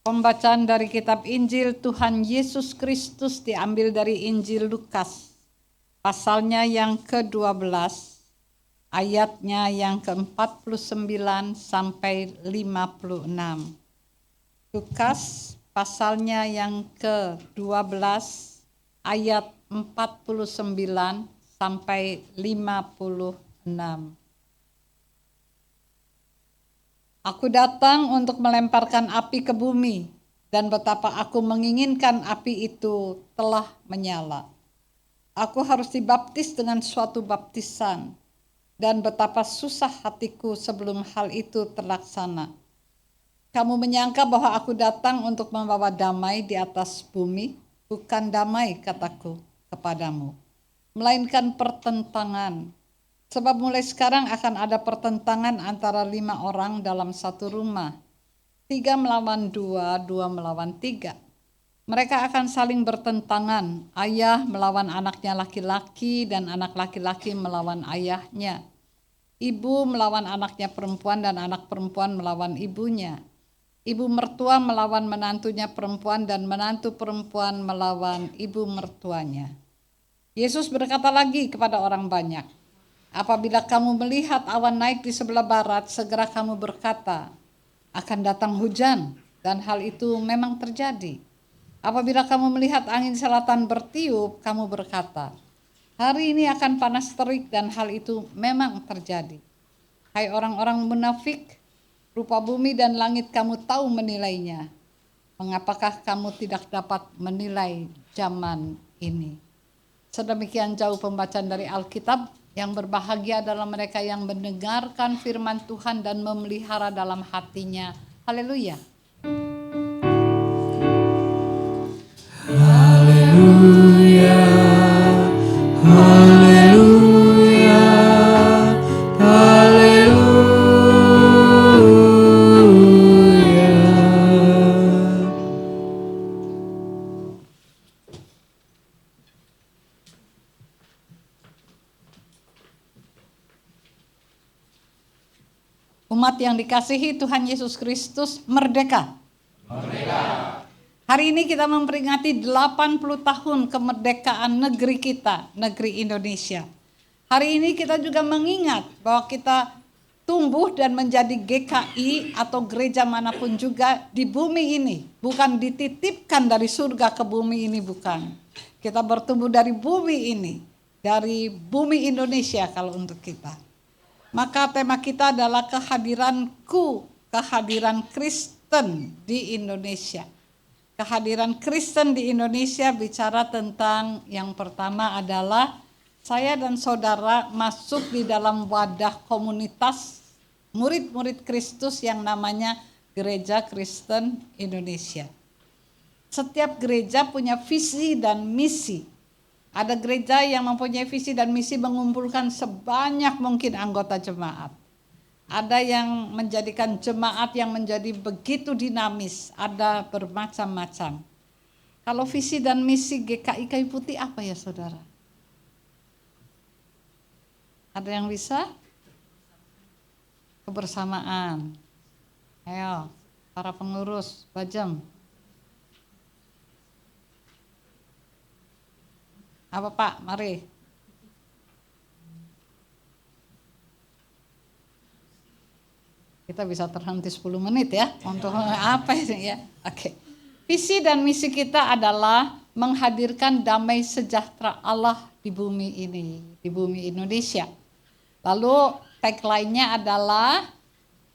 Pembacaan dari kitab Injil Tuhan Yesus Kristus diambil dari Injil Lukas, pasalnya yang ke-12, ayatnya yang ke-49 sampai 56. Lukas pasalnya yang ke-12, ayat 49 sampai 56. Aku datang untuk melemparkan api ke bumi, dan betapa aku menginginkan api itu telah menyala. Aku harus dibaptis dengan suatu baptisan, dan betapa susah hatiku sebelum hal itu terlaksana. Kamu menyangka bahwa aku datang untuk membawa damai di atas bumi? Bukan damai, kataku kepadamu, melainkan pertentangan. Sebab mulai sekarang akan ada pertentangan antara 5 orang dalam satu rumah. 3 melawan 2, 2 melawan 3. Mereka akan saling bertentangan. Ayah melawan anaknya laki-laki dan anak laki-laki melawan ayahnya. Ibu melawan anaknya perempuan dan anak perempuan melawan ibunya. Ibu mertua melawan menantunya perempuan dan menantu perempuan melawan ibu mertuanya. Yesus berkata lagi kepada orang banyak, apabila kamu melihat awan naik di sebelah barat, segera kamu berkata, akan datang hujan, dan hal itu memang terjadi. Apabila kamu melihat angin selatan bertiup, kamu berkata, hari ini akan panas terik, dan hal itu memang terjadi. Hai orang-orang munafik, rupa bumi dan langit kamu tahu menilainya. Mengapakah kamu tidak dapat menilai zaman ini? Sedemikian jauh pembacaan dari Alkitab. Yang berbahagia adalah mereka yang mendengarkan firman Tuhan dan memelihara dalam hatinya. Haleluya. Haleluya. Haleluya. Haleluya. Umat yang dikasihi Tuhan Yesus Kristus, merdeka. Merdeka. Hari ini kita memperingati 80 tahun kemerdekaan negeri kita, negeri Indonesia. Hari ini kita juga mengingat bahwa kita tumbuh dan menjadi GKI atau gereja manapun juga di bumi ini. Bukan dititipkan dari surga ke bumi ini, bukan. Kita bertumbuh dari bumi ini, dari bumi Indonesia kalau untuk kita. Maka tema kita adalah kehadiranku, kehadiran Kristen di Indonesia. Kehadiran Kristen di Indonesia bicara tentang yang pertama adalah saya dan saudara masuk di dalam wadah komunitas murid-murid Kristus yang namanya Gereja Kristen Indonesia. Setiap gereja punya visi dan misi. Ada gereja yang mempunyai visi dan misi mengumpulkan sebanyak mungkin anggota jemaat. Ada yang menjadikan jemaat yang menjadi begitu dinamis, ada bermacam-macam. Kalau visi dan misi GKI Kayu Putih apa ya saudara? Ada yang bisa? Kebersamaan. Ayo, para pengurus, Bajem. Apa Pak? Mari. Kita bisa terhenti 10 menit ya. Untuk apa ini ya? Oke. Visi dan misi kita adalah menghadirkan damai sejahtera Allah di bumi ini, di bumi Indonesia. Lalu tagline-nya adalah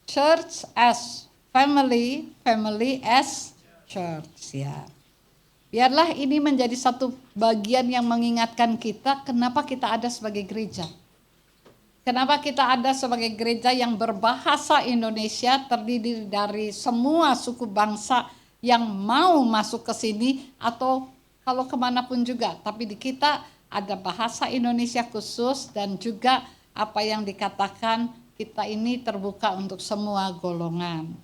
Church as Family, Family as Church ya. Biarlah ini menjadi satu bagian yang mengingatkan kita kenapa kita ada sebagai gereja. Kenapa kita ada sebagai gereja yang berbahasa Indonesia, terdiri dari semua suku bangsa yang mau masuk ke sini atau kalau kemanapun juga. Tapi di kita ada bahasa Indonesia khusus dan juga apa yang dikatakan kita ini terbuka untuk semua golongan.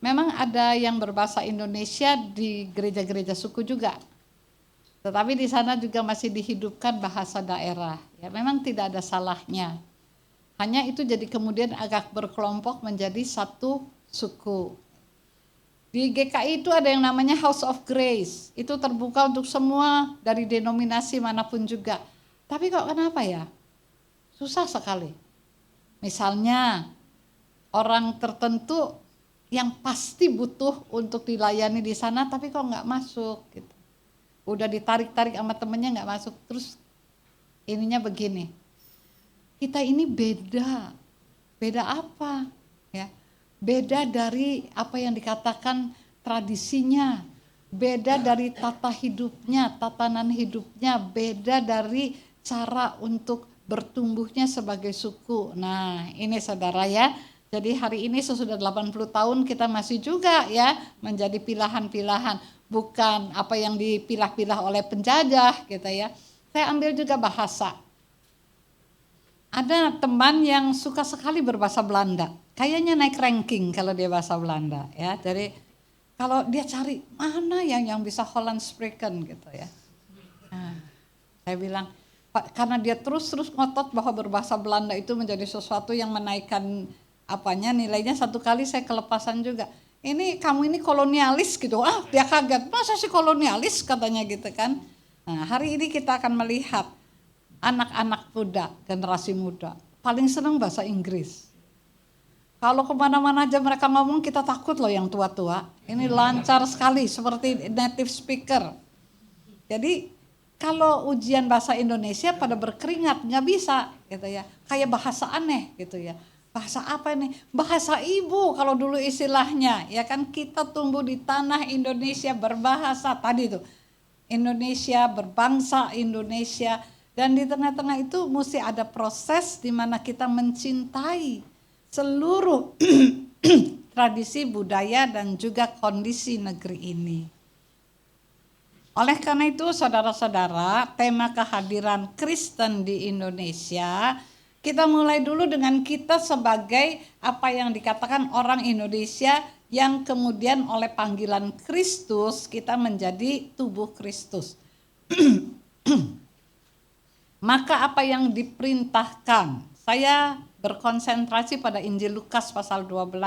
Memang ada yang berbahasa Indonesia di gereja-gereja suku juga. Tetapi di sana juga masih dihidupkan bahasa daerah. Ya, memang tidak ada salahnya. Hanya itu jadi kemudian agak berkelompok menjadi satu suku. Di GKI itu ada yang namanya House of Grace. Itu terbuka untuk semua dari denominasi manapun juga. Tapi kok kenapa ya? Susah sekali. Misalnya orang tertentu yang pasti butuh untuk dilayani di sana tapi kok nggak masuk gitu. Udah ditarik-tarik sama temennya nggak masuk. Terus ininya begini, kita ini beda apa ya? Beda dari apa yang dikatakan tradisinya, beda dari tata hidupnya, tatanan hidupnya, beda dari cara untuk bertumbuhnya sebagai suku. Nah ini saudara ya, jadi hari ini sesudah 80 tahun kita masih juga ya menjadi pilahan-pilahan, bukan apa yang dipilah-pilah oleh penjajah gitu ya. Saya ambil juga bahasa. Ada teman yang suka sekali berbahasa Belanda. Kayaknya naik ranking kalau dia bahasa Belanda ya. Jadi kalau dia cari mana yang bisa Holland spreken gitu ya. Nah, saya bilang karena dia terus ngotot bahwa berbahasa Belanda itu menjadi sesuatu yang menaikkan nilainya. Satu kali saya kelepasan juga. Ini kamu ini kolonialis gitu. Dia kaget. Masa sih kolonialis katanya gitu kan. Nah, hari ini kita akan melihat anak-anak muda, generasi muda, paling senang bahasa Inggris. Kalau kemana-mana aja mereka ngomong kita takut loh yang tua-tua. Ini lancar sekali seperti native speaker. Jadi kalau ujian bahasa Indonesia pada berkeringat nggak bisa gitu ya. Kayak bahasa aneh gitu ya. Bahasa apa nih? Bahasa ibu kalau dulu istilahnya. Ya kan kita tumbuh di tanah Indonesia berbahasa tadi tuh. Indonesia, berbangsa Indonesia. Dan di tengah-tengah itu mesti ada proses di mana kita mencintai seluruh tradisi, budaya, dan juga kondisi negeri ini. Oleh karena itu saudara-saudara, tema kehadiran Kristen di Indonesia, kita mulai dulu dengan kita sebagai apa yang dikatakan orang Indonesia yang kemudian oleh panggilan Kristus kita menjadi tubuh Kristus. Maka apa yang diperintahkan? Saya berkonsentrasi pada Injil Lukas pasal 12.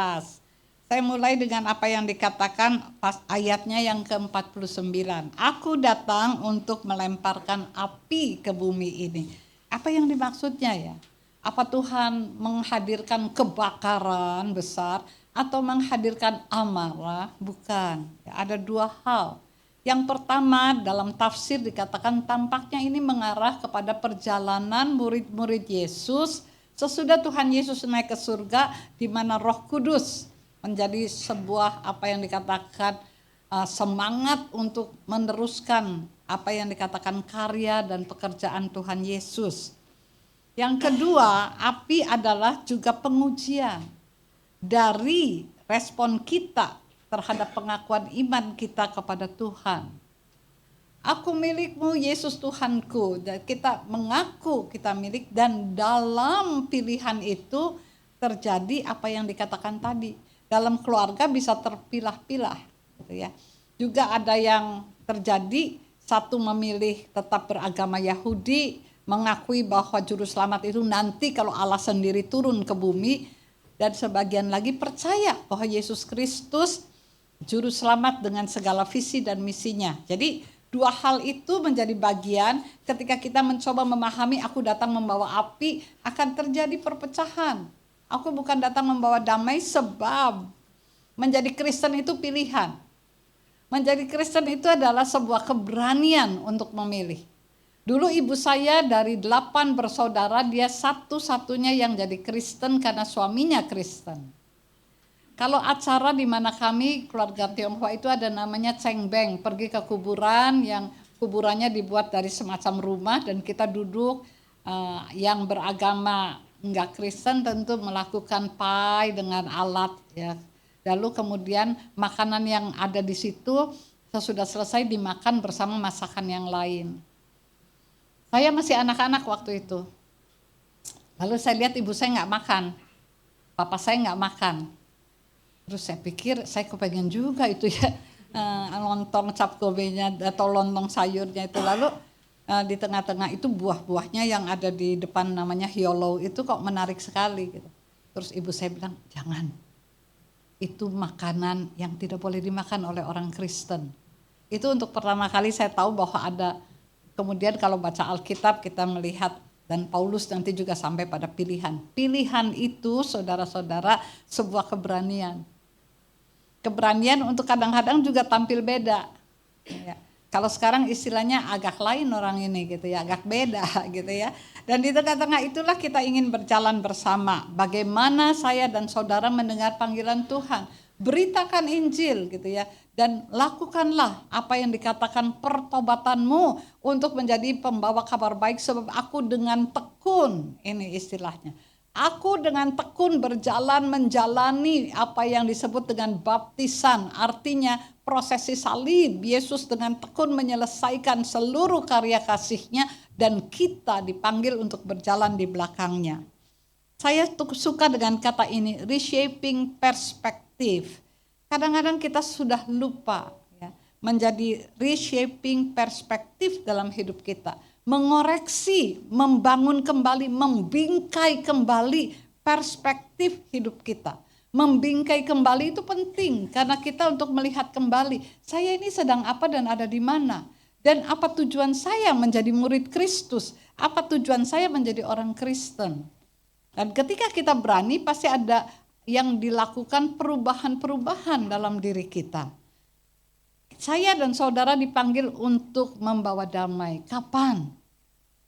Saya mulai dengan apa yang dikatakan pas ayatnya yang ke-49. Aku datang untuk melemparkan api ke bumi ini. Apa yang dimaksudnya ya? Apa Tuhan menghadirkan kebakaran besar atau menghadirkan amarah? Bukan. Ada dua hal. Yang pertama dalam tafsir dikatakan tampaknya ini mengarah kepada perjalanan murid-murid Yesus sesudah Tuhan Yesus naik ke surga, di mana Roh Kudus menjadi sebuah apa yang dikatakan semangat untuk meneruskan apa yang dikatakan karya dan pekerjaan Tuhan Yesus. Yang kedua, api adalah juga pengujian dari respon kita terhadap pengakuan iman kita kepada Tuhan. Aku milikmu Yesus Tuhanku, dan kita mengaku kita milik, dan dalam pilihan itu terjadi apa yang dikatakan tadi. Dalam keluarga bisa terpilah-pilah gitu ya. Juga ada yang terjadi, satu memilih tetap beragama Yahudi, mengakui bahwa juru selamat itu nanti kalau Allah sendiri turun ke bumi, dan sebagian lagi percaya bahwa Yesus Kristus juru selamat dengan segala visi dan misinya. Jadi dua hal itu menjadi bagian ketika kita mencoba memahami aku datang membawa api, akan terjadi perpecahan. Aku bukan datang membawa damai, sebab menjadi Kristen itu pilihan. Menjadi Kristen itu adalah sebuah keberanian untuk memilih. Dulu ibu saya dari 8 bersaudara, dia satu-satunya yang jadi Kristen karena suaminya Kristen. Kalau acara di mana kami keluarga Tionghoa itu ada namanya cengbeng, pergi ke kuburan yang kuburannya dibuat dari semacam rumah dan kita duduk, yang beragama enggak Kristen tentu melakukan pai dengan alat ya. Lalu kemudian makanan yang ada di situ sesudah selesai dimakan bersama masakan yang lain. Saya masih anak-anak waktu itu. Lalu saya lihat ibu saya enggak makan, papa saya enggak makan. Terus saya pikir saya kepengen juga itu ya, lontong cap gobenya atau lontong sayurnya itu. Lalu di tengah-tengah itu buah-buahnya yang ada di depan namanya hiolo itu kok menarik sekali gitu. Terus ibu saya bilang jangan, itu makanan yang tidak boleh dimakan oleh orang Kristen. Itu untuk pertama kali saya tahu bahwa ada, kemudian kalau baca Alkitab kita melihat, dan Paulus nanti juga sampai pada pilihan. Pilihan itu saudara-saudara sebuah keberanian. Keberanian untuk kadang-kadang juga tampil beda. Ya. Kalau sekarang istilahnya agak lain orang ini gitu ya, agak beda gitu ya. Dan di tengah-tengah itulah kita ingin berjalan bersama. Bagaimana saya dan saudara mendengar panggilan Tuhan. Beritakan Injil gitu ya. Dan lakukanlah apa yang dikatakan pertobatanmu untuk menjadi pembawa kabar baik. Sebab aku dengan tekun, ini istilahnya. Aku dengan tekun berjalan menjalani apa yang disebut dengan baptisan. Artinya prosesi salib. Yesus dengan tekun menyelesaikan seluruh karya kasih-Nya dan kita dipanggil untuk berjalan di belakangnya. Saya suka dengan kata ini, reshaping perspektif. Kadang-kadang kita sudah lupa ya, menjadi reshaping perspektif dalam hidup kita. Mengoreksi, membangun kembali, membingkai kembali perspektif hidup kita. Membingkai kembali itu penting karena kita untuk melihat kembali, saya ini sedang apa dan ada di mana. Dan apa tujuan saya menjadi murid Kristus, apa tujuan saya menjadi orang Kristen. Dan ketika kita berani pasti ada yang dilakukan perubahan-perubahan dalam diri kita. Saya dan saudara dipanggil untuk membawa damai. Kapan?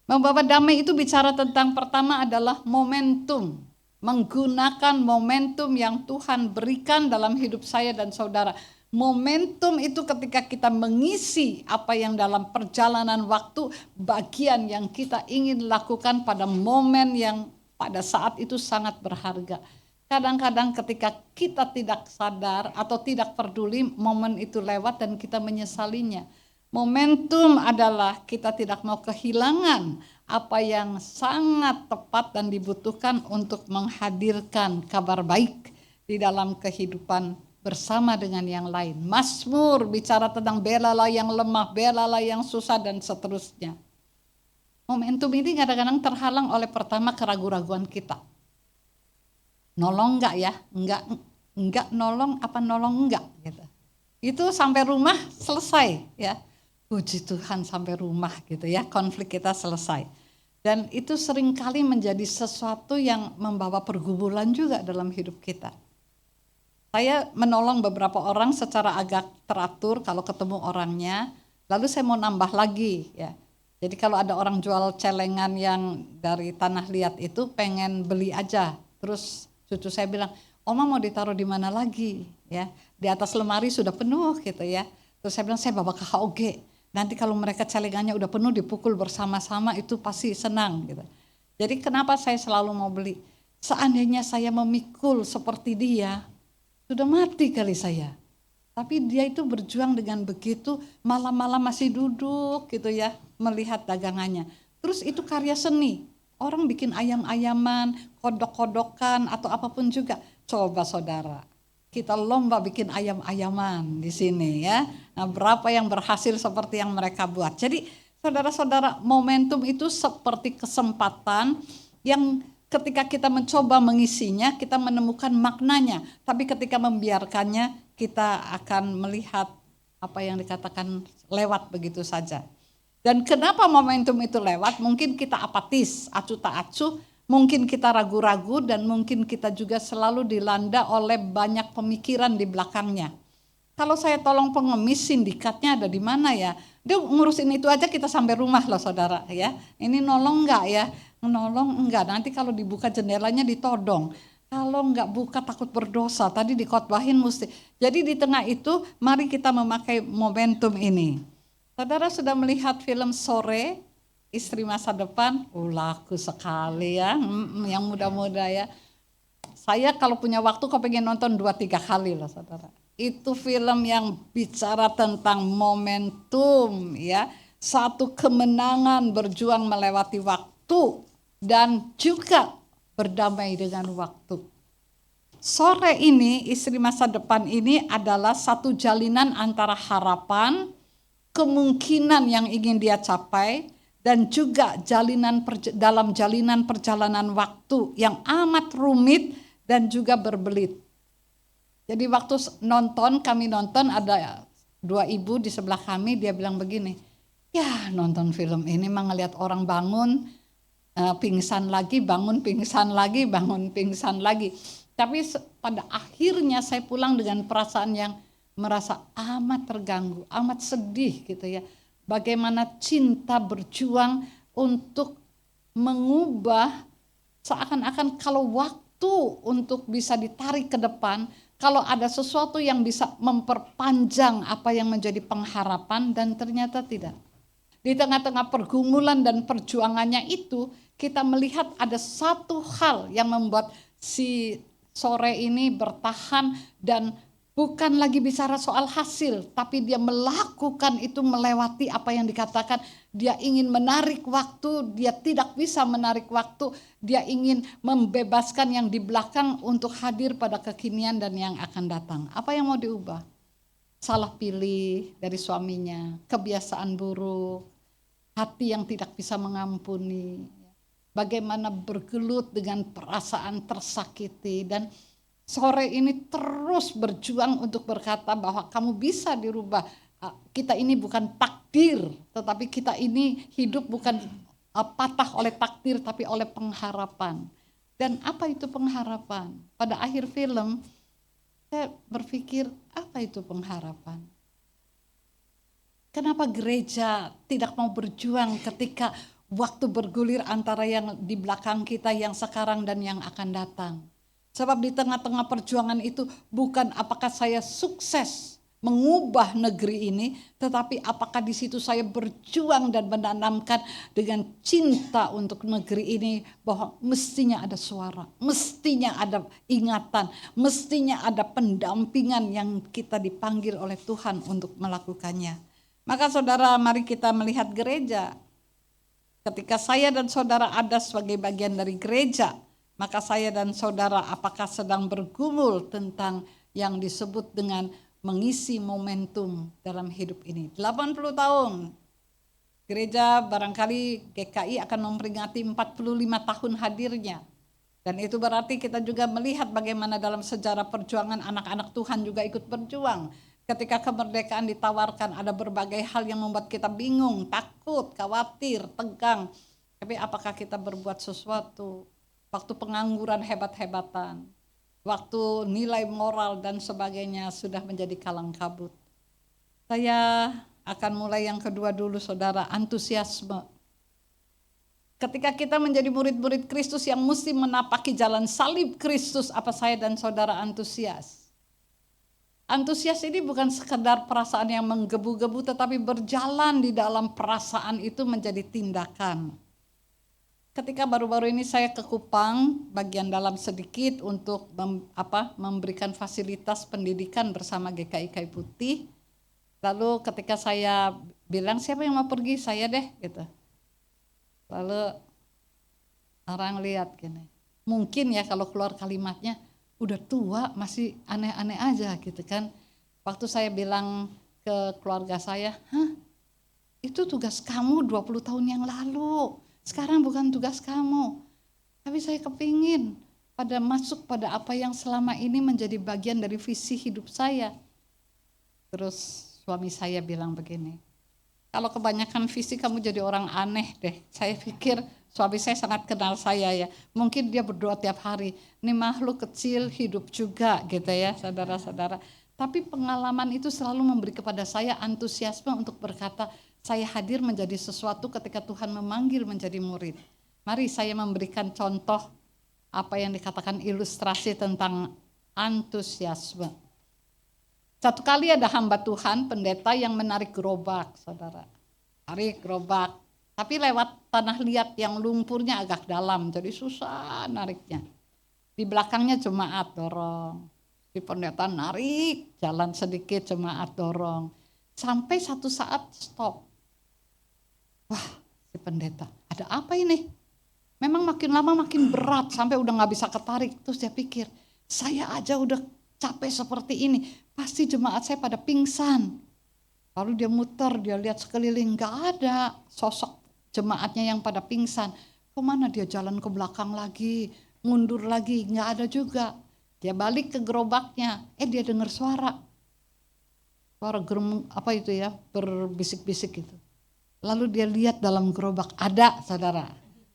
Membawa damai itu bicara tentang pertama adalah momentum. Menggunakan momentum yang Tuhan berikan dalam hidup saya dan saudara. Momentum itu ketika kita mengisi apa yang dalam perjalanan waktu, bagian yang kita ingin lakukan pada momen yang pada saat itu sangat berharga. Kadang-kadang ketika kita tidak sadar atau tidak peduli, momen itu lewat dan kita menyesalinya. Momentum adalah kita tidak mau kehilangan apa yang sangat tepat dan dibutuhkan untuk menghadirkan kabar baik di dalam kehidupan bersama dengan yang lain. Mazmur bicara tentang belalah yang lemah, belalah yang susah dan seterusnya. Momentum ini kadang-kadang terhalang oleh pertama keraguan-raguan kita. Nolong enggak ya? Enggak nolong apa nolong enggak gitu. Itu sampai rumah selesai ya. Puji Tuhan sampai rumah gitu ya, konflik kita selesai. Dan itu seringkali menjadi sesuatu yang membawa pergumulan juga dalam hidup kita. Saya menolong beberapa orang secara agak teratur kalau ketemu orangnya, lalu saya mau nambah lagi ya. Jadi kalau ada orang jual celengan yang dari tanah liat itu pengen beli aja, terus cucu saya bilang, Oma mau ditaruh di mana lagi ya? Di atas lemari sudah penuh gitu ya. Terus saya bilang saya bawa ke HOG. Nanti kalau mereka celengannya udah penuh dipukul bersama-sama itu pasti senang gitu. Jadi kenapa saya selalu mau beli? Seandainya saya memikul seperti dia, sudah mati kali saya. Tapi dia itu berjuang dengan begitu, malam-malam masih duduk gitu ya, melihat dagangannya. Terus itu karya seni. Orang bikin ayam-ayaman, kodok-kodokan atau apapun juga. Coba saudara, kita lomba bikin ayam-ayaman di sini ya. Nah, berapa yang berhasil seperti yang mereka buat. Jadi saudara-saudara, momentum itu seperti kesempatan yang ketika kita mencoba mengisinya, kita menemukan maknanya. Tapi ketika membiarkannya, kita akan melihat apa yang dikatakan lewat begitu saja. Dan kenapa momentum itu lewat? Mungkin kita apatis, acuh tak acuh, mungkin kita ragu-ragu dan mungkin kita juga selalu dilanda oleh banyak pemikiran di belakangnya. Kalau saya tolong pengemis, sindikatnya ada di mana ya? Dia ngurusin itu aja kita sampai rumah loh saudara ya. Ini nolong enggak ya? Nolong enggak, nanti kalau dibuka jendelanya ditodong. Kalau enggak buka takut berdosa, tadi dikhotbahin mesti. Jadi di tengah itu mari kita memakai momentum ini. Saudara sudah melihat film Sore, Istri Masa Depan? Laku sekali ya, yang muda-muda ya. Saya kalau punya waktu kepengen nonton 2-3 kali loh saudara. Itu film yang bicara tentang momentum ya. Satu kemenangan berjuang melewati waktu dan juga berdamai dengan waktu. Sore ini, Istri Masa Depan ini adalah satu jalinan antara harapan, kemungkinan yang ingin dia capai, dan juga dalam jalinan perjalanan waktu yang amat rumit dan juga berbelit. Jadi waktu kami nonton ada dua ibu di sebelah kami, dia bilang begini, ya nonton film ini mah ngeliat orang bangun, pingsan lagi, bangun pingsan lagi, bangun pingsan lagi. Tapi pada akhirnya saya pulang dengan perasaan yang merasa amat terganggu, amat sedih gitu ya. Bagaimana cinta berjuang untuk mengubah seakan-akan kalau waktu untuk bisa ditarik ke depan, kalau ada sesuatu yang bisa memperpanjang apa yang menjadi pengharapan dan ternyata tidak. Di tengah-tengah pergumulan dan perjuangannya itu, kita melihat ada satu hal yang membuat si sore ini bertahan dan bukan lagi bicara soal hasil, tapi dia melakukan itu melewati apa yang dikatakan. Dia ingin menarik waktu, dia tidak bisa menarik waktu, dia ingin membebaskan yang di belakang untuk hadir pada kekinian dan yang akan datang. Apa yang mau diubah? Salah pilih dari suaminya, kebiasaan buruk, hati yang tidak bisa mengampuni, bagaimana bergelut dengan perasaan tersakiti, dan sore ini terus berjuang untuk berkata bahwa kamu bisa dirubah. Kita ini bukan takdir, tetapi kita ini hidup bukan patah oleh takdir tapi oleh pengharapan. Dan apa itu pengharapan? Pada akhir film saya berpikir, apa itu pengharapan? Kenapa gereja tidak mau berjuang ketika waktu bergulir antara yang di belakang kita, yang sekarang dan yang akan datang? Sebab di tengah-tengah perjuangan itu bukan apakah saya sukses mengubah negeri ini, tetapi apakah di situ saya berjuang dan menanamkan dengan cinta untuk negeri ini bahwa mestinya ada suara, mestinya ada ingatan, mestinya ada pendampingan yang kita dipanggil oleh Tuhan untuk melakukannya. Maka saudara, mari kita melihat gereja. Ketika saya dan saudara ada sebagai bagian dari gereja, maka saya dan saudara apakah sedang bergumul tentang yang disebut dengan mengisi momentum dalam hidup ini. 80 tahun gereja, barangkali GKI akan memperingati 45 tahun hadirnya. Dan itu berarti kita juga melihat bagaimana dalam sejarah perjuangan anak-anak Tuhan juga ikut berjuang. Ketika kemerdekaan ditawarkan, ada berbagai hal yang membuat kita bingung, takut, khawatir, tegang. Tapi apakah kita berbuat sesuatu? Waktu pengangguran hebat-hebatan, waktu nilai moral dan sebagainya sudah menjadi kalang kabut. Saya akan mulai yang kedua dulu saudara, antusiasme. Ketika kita menjadi murid-murid Kristus yang mesti menapaki jalan salib Kristus, apa saya dan saudara antusias? Antusias ini bukan sekedar perasaan yang menggebu-gebu, tetapi berjalan di dalam perasaan itu menjadi tindakan. Ketika baru-baru ini saya ke Kupang, bagian dalam sedikit untuk memberikan fasilitas pendidikan bersama GKI Kayu Putih. Lalu ketika saya bilang siapa yang mau pergi, saya deh gitu. Lalu orang lihat gini, mungkin ya kalau keluar kalimatnya, udah tua masih aneh-aneh aja gitu kan. Waktu saya bilang ke keluarga saya, itu tugas kamu 20 tahun yang lalu. Sekarang bukan tugas kamu, tapi saya kepingin masuk pada apa yang selama ini menjadi bagian dari visi hidup saya. Terus suami saya bilang begini, kalau kebanyakan visi kamu jadi orang aneh deh. Saya pikir suami saya sangat kenal saya ya, mungkin dia berdoa tiap hari, ini makhluk kecil hidup juga gitu ya saudara-saudara. Tapi pengalaman itu selalu memberi kepada saya antusiasme untuk berkata, saya hadir menjadi sesuatu ketika Tuhan memanggil menjadi murid. Mari saya memberikan contoh apa yang dikatakan ilustrasi tentang antusiasme. Satu kali ada hamba Tuhan, pendeta yang menarik gerobak, saudara. Tarik gerobak, tapi lewat tanah liat yang lumpurnya agak dalam, jadi susah nariknya. Di belakangnya jemaat dorong. Si pendeta narik, jalan sedikit, jemaat dorong. Sampai satu saat stop. Wah, si pendeta, ada apa ini? Memang makin lama makin berat sampai udah gak bisa ketarik. Terus dia pikir, saya aja udah capek seperti ini, pasti jemaat saya pada pingsan. Lalu dia muter, dia lihat sekeliling, gak ada sosok jemaatnya yang pada pingsan. Kemana dia jalan ke belakang lagi, mundur lagi, gak ada juga. Dia balik ke gerobaknya, dia dengar suara gerung apa itu ya, berbisik-bisik gitu. Lalu dia lihat dalam gerobak, ada saudara,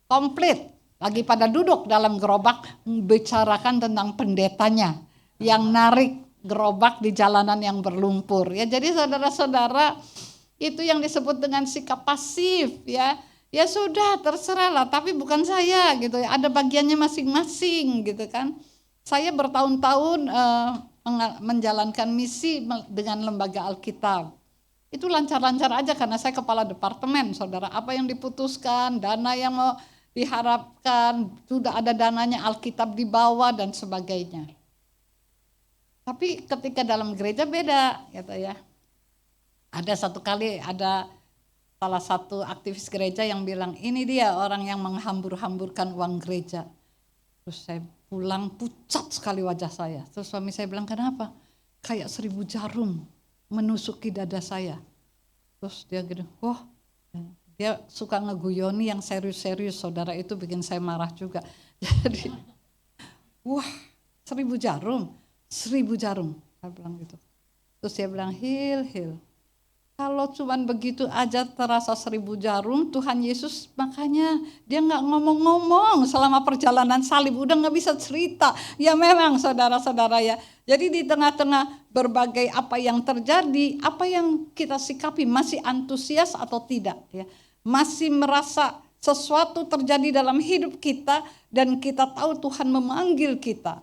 komplit, lagi pada duduk dalam gerobak, membicarakan tentang pendetanya yang narik gerobak di jalanan yang berlumpur. Ya, jadi saudara-saudara, itu yang disebut dengan sikap pasif ya. Ya sudah, terserahlah, tapi bukan saya gitu ya. Ada bagiannya masing-masing gitu kan. Saya bertahun-tahun menjalankan misi dengan lembaga Alkitab. Itu lancar-lancar aja karena saya kepala departemen, saudara. Apa yang diputuskan, dana yang mau diharapkan, sudah ada dananya, Alkitab dibawa dan sebagainya. Tapi ketika dalam gereja beda gitu ya. Ada satu kali ada salah satu aktivis gereja yang bilang, ini dia orang yang menghambur-hamburkan uang gereja. Terus saya pulang, pucat sekali wajah saya. Terus suami saya bilang, kenapa? Kayak 1000 jarum menusuki dada saya. Terus dia gitu, dia suka ngeguyoni yang serius-serius, saudara, itu bikin saya marah juga. Jadi, 1000 jarum, 1000 jarum. Saya bilang gitu. Terus dia bilang, Hil, kalau cuman begitu aja terasa 1000 jarum, Tuhan Yesus makanya dia nggak ngomong-ngomong selama perjalanan salib, udah nggak bisa cerita. Ya memang saudara-saudara ya. Jadi di tengah-tengah berbagai apa yang terjadi, apa yang kita sikapi, masih antusias atau tidak ya. Masih merasa sesuatu terjadi dalam hidup kita dan kita tahu Tuhan memanggil kita.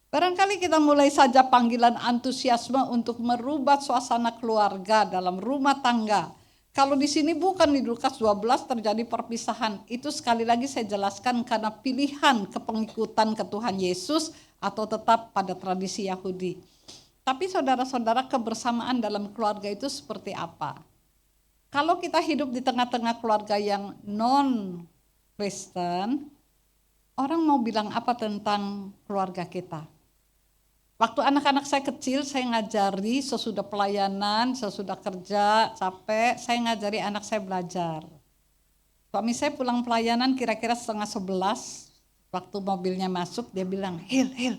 Barangkali kita mulai saja panggilan antusiasme untuk merubah suasana keluarga dalam rumah tangga. Kalau di sini bukan di Lukas 12 terjadi perpisahan. Itu sekali lagi saya jelaskan karena pilihan kepengikutan ke Tuhan Yesus atau tetap pada tradisi Yahudi. Tapi saudara-saudara, kebersamaan dalam keluarga itu seperti apa? Kalau kita hidup di tengah-tengah keluarga yang non-Kristen, orang mau bilang apa tentang keluarga kita? Waktu anak-anak saya kecil, saya ngajari sesudah pelayanan, sesudah kerja, capek, saya ngajari anak saya belajar. Suami saya pulang pelayanan kira-kira 10:30, waktu mobilnya masuk, dia bilang, Hil,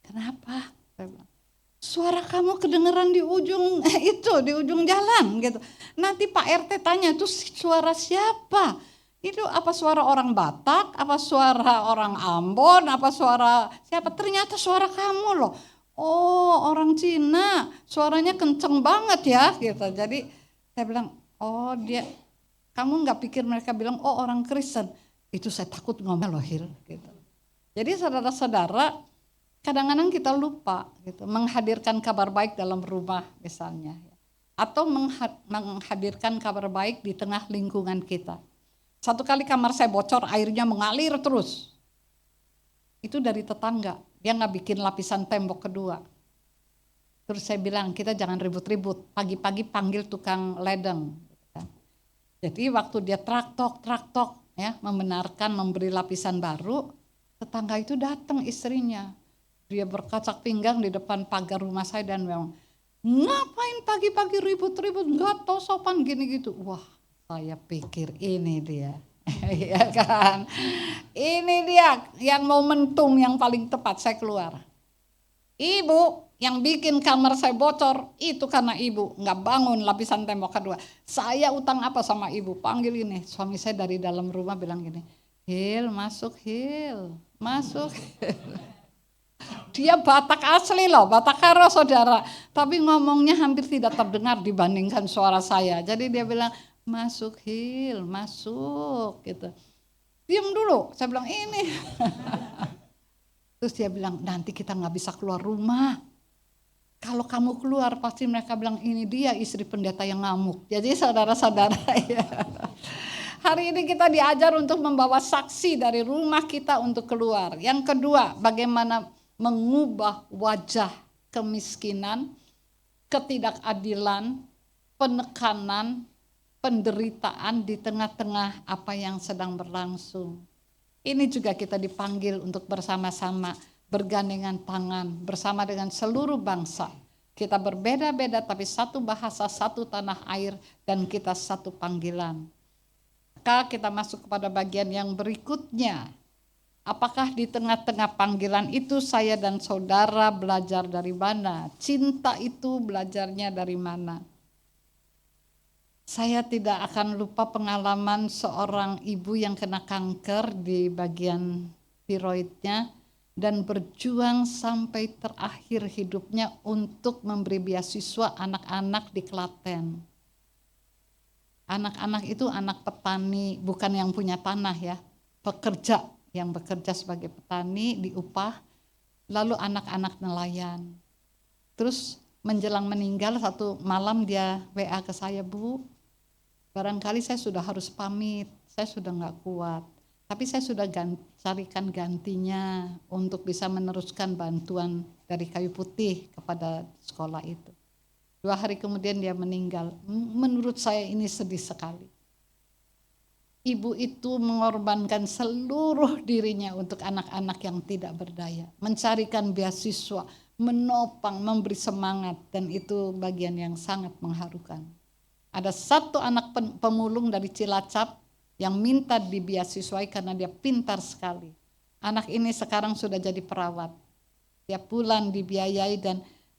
kenapa? Saya bilang, suara kamu kedengeran di ujung di ujung jalan gitu. Nanti Pak RT tanya, itu suara siapa? Itu apa suara orang Batak, apa suara orang Ambon, apa suara siapa? Ternyata suara kamu loh. Oh, orang Cina, suaranya kenceng banget ya gitu. Jadi saya bilang, kamu nggak pikir mereka bilang, oh orang Kristen. Itu saya takut ngomel loh Hil gitu. Jadi saudara-saudara, kadang-kadang kita lupa gitu, menghadirkan kabar baik dalam rumah misalnya. Atau menghadirkan kabar baik di tengah lingkungan kita. Satu kali kamar saya bocor, airnya mengalir terus. Itu dari tetangga, dia nggak bikin lapisan tembok kedua. Terus saya bilang, kita jangan ribut-ribut, pagi-pagi panggil tukang ledeng. Jadi waktu dia traktok ya, membenarkan memberi lapisan baru, tetangga itu datang istrinya. Dia berkacak pinggang di depan pagar rumah saya dan memang, ngapain pagi-pagi ribut-ribut, nggak tahu sopan gini gitu. Wah, saya pikir ini dia, ya kan? Ini dia yang momentum yang paling tepat, saya keluar. Ibu yang bikin kamar saya bocor itu karena ibu nggak bangun lapisan tembok kedua. Saya utang apa sama ibu? Panggil ini, suami saya dari dalam rumah bilang gini, Hil, masuk. Dia Batak asli loh, Batak Karo saudara. Tapi ngomongnya hampir tidak terdengar dibandingkan suara saya. Jadi dia bilang, masuk Hil, masuk gitu. Diam dulu, saya bilang ini. Terus dia bilang, nanti kita nggak bisa keluar rumah. Kalau kamu keluar pasti mereka bilang ini dia istri pendeta yang ngamuk. Jadi saudara-saudara ya. Hari ini kita diajar untuk membawa saksi dari rumah kita untuk keluar. Yang kedua, bagaimana mengubah wajah kemiskinan, ketidakadilan, penekanan, penderitaan di tengah-tengah apa yang sedang berlangsung. Ini juga kita dipanggil untuk bersama-sama bergandengan tangan bersama dengan seluruh bangsa. Kita berbeda-beda tapi satu bahasa, satu tanah air dan kita satu panggilan. Maka kita masuk kepada bagian yang berikutnya. Apakah di tengah-tengah panggilan itu saya dan saudara belajar dari mana? Cinta itu belajarnya dari mana? Saya tidak akan lupa pengalaman seorang ibu yang kena kanker di bagian tiroidnya dan berjuang sampai terakhir hidupnya untuk memberi beasiswa anak-anak di Klaten. Anak-anak itu anak petani, bukan yang punya tanah ya, pekerja yang bekerja sebagai petani diupah, lalu anak-anak nelayan. Terus menjelang meninggal satu malam dia WA ke saya, Bu, barangkali saya sudah harus pamit, saya sudah nggak kuat. Tapi saya sudah carikan gantinya untuk bisa meneruskan bantuan dari Kayu Putih kepada sekolah itu. 2 hari kemudian dia meninggal. Menurut saya ini sedih sekali. Ibu itu mengorbankan seluruh dirinya untuk anak-anak yang tidak berdaya. Mencarikan beasiswa, menopang, memberi semangat, dan itu bagian yang sangat mengharukan. Ada satu anak pemulung dari Cilacap yang minta dibeasiswai karena dia pintar sekali. Anak ini sekarang sudah jadi perawat. Tiap bulan dibiayai dan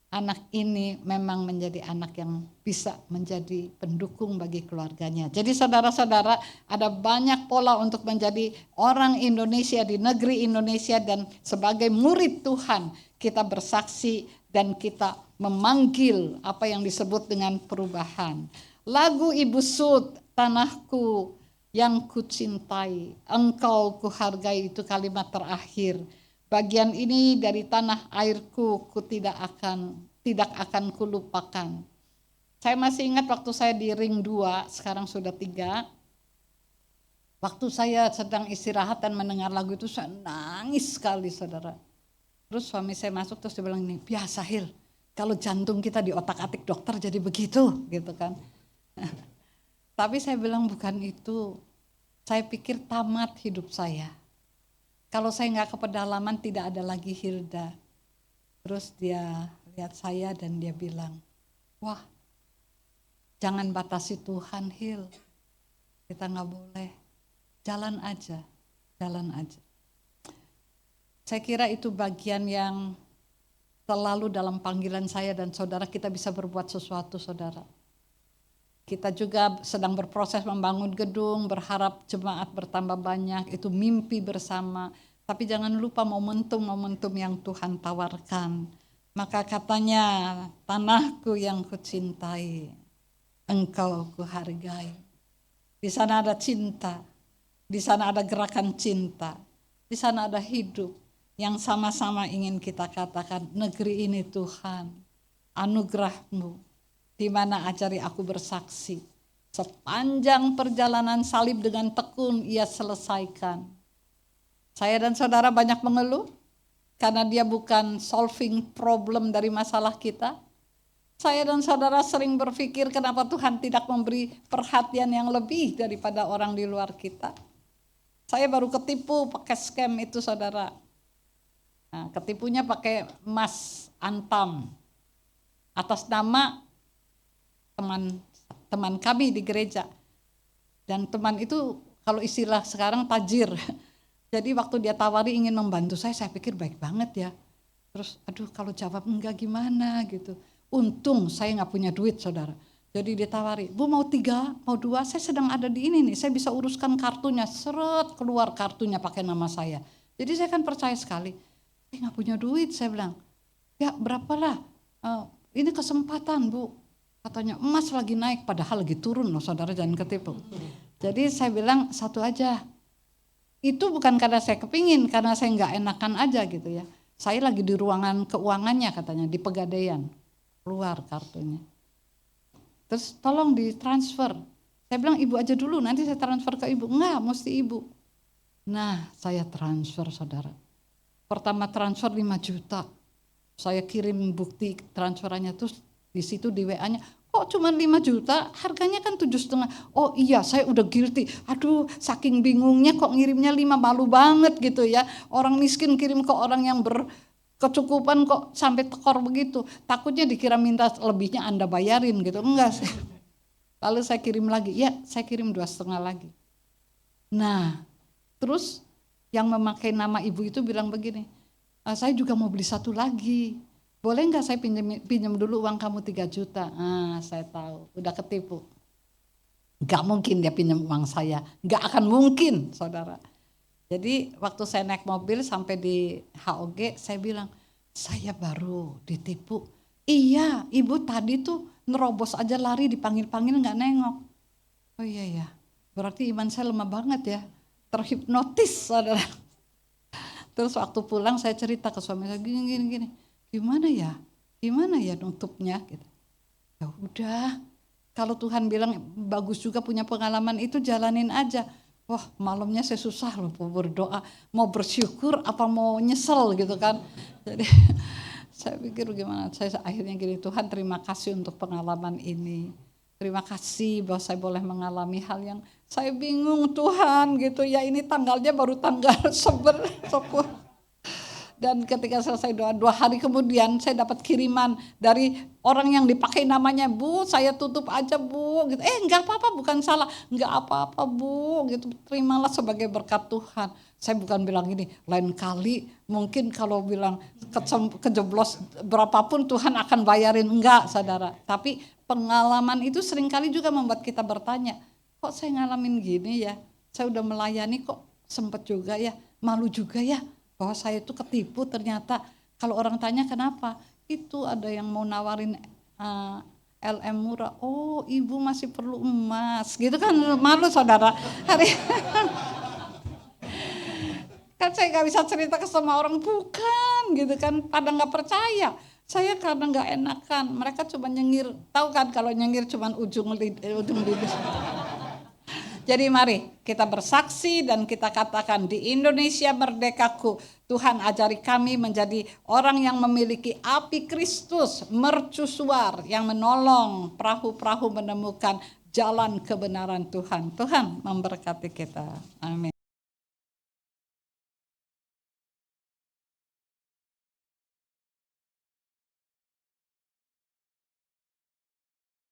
anak ini memang menjadi anak yang bisa menjadi pendukung bagi keluarganya. Jadi saudara-saudara, ada banyak pola untuk menjadi orang Indonesia di negeri Indonesia dan sebagai murid Tuhan kita bersaksi dan kita memanggil apa yang disebut dengan perubahan. Lagu Ibu Sud, Tanahku yang kucintai, engkau kuhargai, itu kalimat terakhir. Bagian ini dari tanah airku tidak akan kulupakan. Saya masih ingat waktu saya di ring 2, sekarang sudah 3. Waktu saya sedang istirahat dan mendengar lagu itu saya nangis sekali, saudara. Terus suami saya masuk terus dia bilang ini, biasa Hil, kalau jantung kita di otak-atik dokter jadi begitu, gitu kan. Tapi saya bilang bukan itu. Saya pikir tamat hidup saya. Kalau saya nggak ke pedalaman tidak ada lagi Hilda. Terus dia lihat saya dan dia bilang, wah jangan batasi Tuhan Hil. Kita nggak boleh. Jalan aja, jalan aja. Saya kira itu bagian yang selalu dalam panggilan saya dan saudara, kita bisa berbuat sesuatu, saudara. Kita juga sedang berproses membangun gedung, berharap jemaat bertambah banyak, itu mimpi bersama. Tapi jangan lupa momentum-momentum yang Tuhan tawarkan. Maka katanya, tanahku yang kucintai, engkau kuhargai. Di sana ada cinta, di sana ada gerakan cinta, di sana ada hidup yang sama-sama ingin kita katakan, negeri ini Tuhan, anugerah-Mu, di mana ajari aku bersaksi. Sepanjang perjalanan salib dengan tekun ia selesaikan. Saya dan saudara banyak mengeluh karena dia bukan solving problem dari masalah kita. Saya dan saudara sering berpikir kenapa Tuhan tidak memberi perhatian yang lebih daripada orang di luar kita. Saya baru ketipu pakai scam itu, saudara. Nah, ketipunya pakai emas Antam atas nama teman kami di gereja. Dan teman itu kalau istilah sekarang tajir. Jadi waktu dia tawari ingin membantu saya pikir baik banget ya. Terus aduh kalau jawab enggak gimana gitu. Untung saya nggak punya duit, saudara. Jadi dia tawari, Bu mau 3, mau 2, saya sedang ada di ini nih. Saya bisa uruskan kartunya, seret keluar kartunya pakai nama saya. Jadi saya kan percaya sekali. Saya nggak punya duit, saya bilang. Ya berapalah, ini kesempatan Bu. Katanya emas lagi naik padahal lagi turun loh, saudara, jangan ketipu. Jadi saya bilang satu aja. Itu bukan karena saya kepingin, karena saya nggak enakan aja gitu ya. Saya lagi di ruangan keuangannya katanya, di Pegadaian. Keluar kartunya. Terus tolong ditransfer. Saya bilang ibu aja dulu, nanti saya transfer ke ibu. Enggak, mesti ibu. Nah saya transfer, saudara. Pertama transfer 5 juta. Saya kirim bukti transferannya, terus di situ di WA-nya, kok cuma 5 juta, harganya kan 7,5. Oh iya, saya udah guilty. Aduh, saking bingungnya kok ngirimnya 5, malu banget gitu ya. Orang miskin kirim ke orang yang berkecukupan kok sampai tekor begitu. Takutnya dikira minta lebihnya Anda bayarin gitu. Enggak sih. Lalu saya kirim lagi, ya saya kirim 2,5 lagi. Nah, terus yang memakai nama ibu itu bilang begini, saya juga mau beli satu lagi. Boleh nggak saya pinjam dulu uang kamu 3 juta? Saya tahu, udah ketipu. Nggak mungkin dia pinjam uang saya, nggak akan mungkin saudara. Jadi waktu saya naik mobil sampai di HOG, saya bilang, saya baru ditipu. Iya, ibu tadi tuh nerobos aja lari, dipanggil-panggil nggak nengok. Oh iya ya, berarti iman saya lemah banget ya, terhipnotis saudara. Terus waktu pulang saya cerita ke suami saya, gini, gimana ya nutupnya gitu. Ya udah, kalau Tuhan bilang bagus juga punya pengalaman itu, jalanin aja. Wah, malamnya saya susah loh berdoa, mau bersyukur apa mau nyesel gitu kan. Jadi saya pikir gimana, saya akhirnya gini, Tuhan terima kasih untuk pengalaman ini. Terima kasih bahwa saya boleh mengalami hal yang saya bingung Tuhan gitu ya, ini tanggalnya baru tanggal 10. Dan ketika selesai doa 2 hari kemudian saya dapat kiriman dari orang yang dipakai namanya, Bu saya tutup aja Bu gitu. Enggak apa-apa, bukan salah, enggak apa-apa Bu gitu, terimalah sebagai berkat Tuhan. Saya bukan bilang gini, lain kali mungkin kalau bilang kejeblos berapapun Tuhan akan bayarin, enggak saudara. Tapi pengalaman itu seringkali juga membuat kita bertanya, kok saya ngalamin gini ya, saya udah melayani kok sempet juga ya, malu juga ya bahwa saya itu ketipu ternyata. Kalau orang tanya kenapa, itu ada yang mau nawarin LM murah, oh ibu masih perlu emas gitu kan, malu saudara. Kan saya gak bisa cerita ke semua orang, bukan gitu kan, pada gak percaya. Saya karena gak enakan, mereka cuma nyengir, tahu kan kalau nyengir cuma ujung bibir. Jadi mari kita bersaksi dan kita katakan, di Indonesia merdekaku, Tuhan ajari kami menjadi orang yang memiliki api Kristus mercusuar yang menolong perahu-perahu menemukan jalan kebenaran Tuhan. Tuhan memberkati kita. Amin.